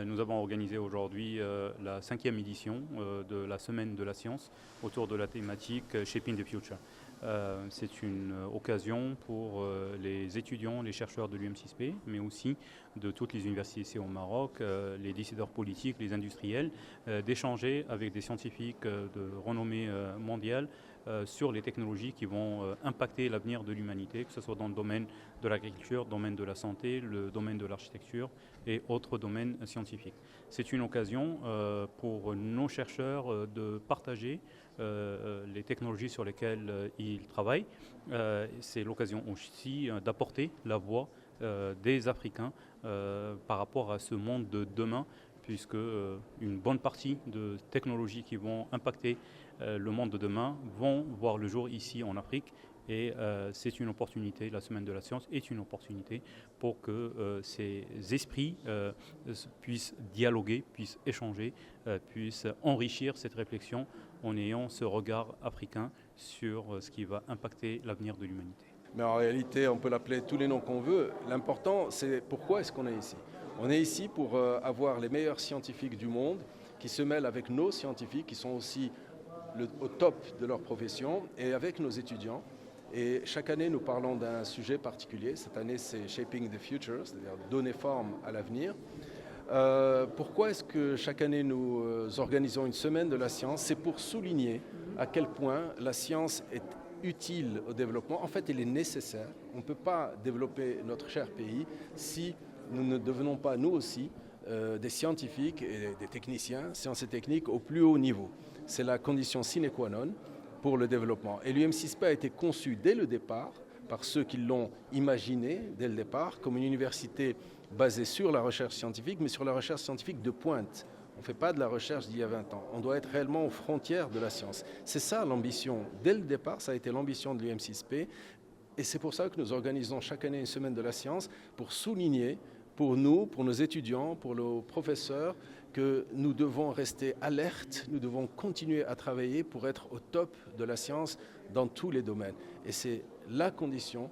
Nous avons organisé aujourd'hui la 5e édition de la Semaine de la Science autour de la thématique Shaping the Future. C'est une occasion pour les étudiants, les chercheurs de l'UM6P, mais aussi de toutes les universités ici au Maroc, les décideurs politiques, les industriels, d'échanger avec des scientifiques de renommée mondiale sur les technologies qui vont impacter l'avenir de l'humanité, que ce soit dans le domaine de l'agriculture, le domaine de la santé, le domaine de l'architecture et autres domaines scientifiques. C'est une occasion pour nos chercheurs de partager les technologies sur lesquelles ils travaillent. C'est l'occasion aussi d'apporter la voix des Africains par rapport à ce monde de demain, puisque une bonne partie de technologies qui vont impacter le monde de demain vont voir le jour ici en Afrique. Et c'est une opportunité, la Semaine de la Science est une opportunité pour que ces esprits puissent dialoguer, puissent échanger, puissent enrichir cette réflexion en ayant ce regard africain sur ce qui va impacter l'avenir de l'humanité. Mais en réalité, on peut l'appeler tous les noms qu'on veut. L'important, c'est pourquoi est-ce qu'on est ici. On est ici pour avoir les meilleurs scientifiques du monde qui se mêlent avec nos scientifiques qui sont aussi au top de leur profession et avec nos étudiants. Et chaque année, nous parlons d'un sujet particulier. Cette année, c'est Shaping the Future, c'est-à-dire donner forme à l'avenir. Pourquoi est-ce que chaque année, nous organisons une semaine de la science? C'est pour souligner à quel point la science est utile au développement. En fait, elle est nécessaire. On ne peut pas développer notre cher pays si nous ne devenons pas, nous aussi, des scientifiques et des techniciens, sciences et techniques au plus haut niveau. C'est la condition sine qua non pour le développement. Et l'UM6P a été conçu dès le départ par ceux qui l'ont imaginé dès le départ comme une université basée sur la recherche scientifique, mais sur la recherche scientifique de pointe. On ne fait pas de la recherche d'il y a 20 ans. On doit être réellement aux frontières de la science. C'est ça l'ambition. Dès le départ, ça a été l'ambition de l'UM6P. Et c'est pour ça que nous organisons chaque année une semaine de la science pour souligner pour nous, pour nos étudiants, pour nos professeurs, que nous devons rester alertes, nous devons continuer à travailler pour être au top de la science dans tous les domaines. Et c'est la condition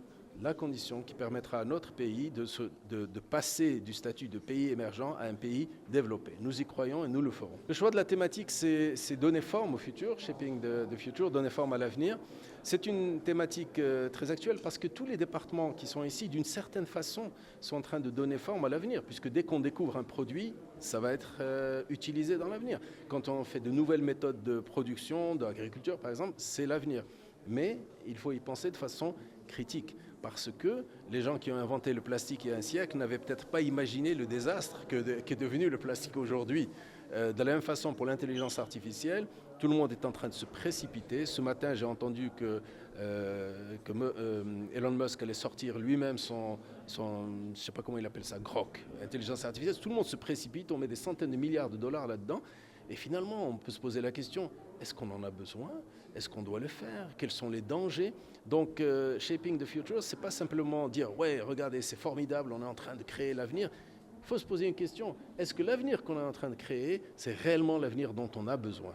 qui permettra à notre pays de passer du statut de pays émergent à un pays développé. Nous y croyons et nous le ferons. Le choix de la thématique, c'est donner forme au futur, Shaping the Future, donner forme à l'avenir. C'est une thématique très actuelle parce que tous les départements qui sont ici, d'une certaine façon, sont en train de donner forme à l'avenir, puisque dès qu'on découvre un produit, ça va être utilisé dans l'avenir. Quand on fait de nouvelles méthodes de production, d'agriculture par exemple, c'est l'avenir. Mais il faut y penser de façon critique, parce que les gens qui ont inventé le plastique il y a un siècle n'avaient peut-être pas imaginé le désastre qu'est devenu le plastique aujourd'hui. De la même façon, pour l'intelligence artificielle, tout le monde est en train de se précipiter. Ce matin, j'ai entendu que Elon Musk allait sortir lui-même son je ne sais pas comment il appelle ça, Grok, intelligence artificielle. Tout le monde se précipite, on met des centaines de milliards de dollars là-dedans. Et finalement, on peut se poser la question, est-ce qu'on en a besoin? Est-ce qu'on doit le faire? Quels sont les dangers? Donc, Shaping the Future, ce n'est pas simplement dire, ouais, regardez, c'est formidable, on est en train de créer l'avenir. Il faut se poser une question, est-ce que l'avenir qu'on est en train de créer, c'est réellement l'avenir dont on a besoin?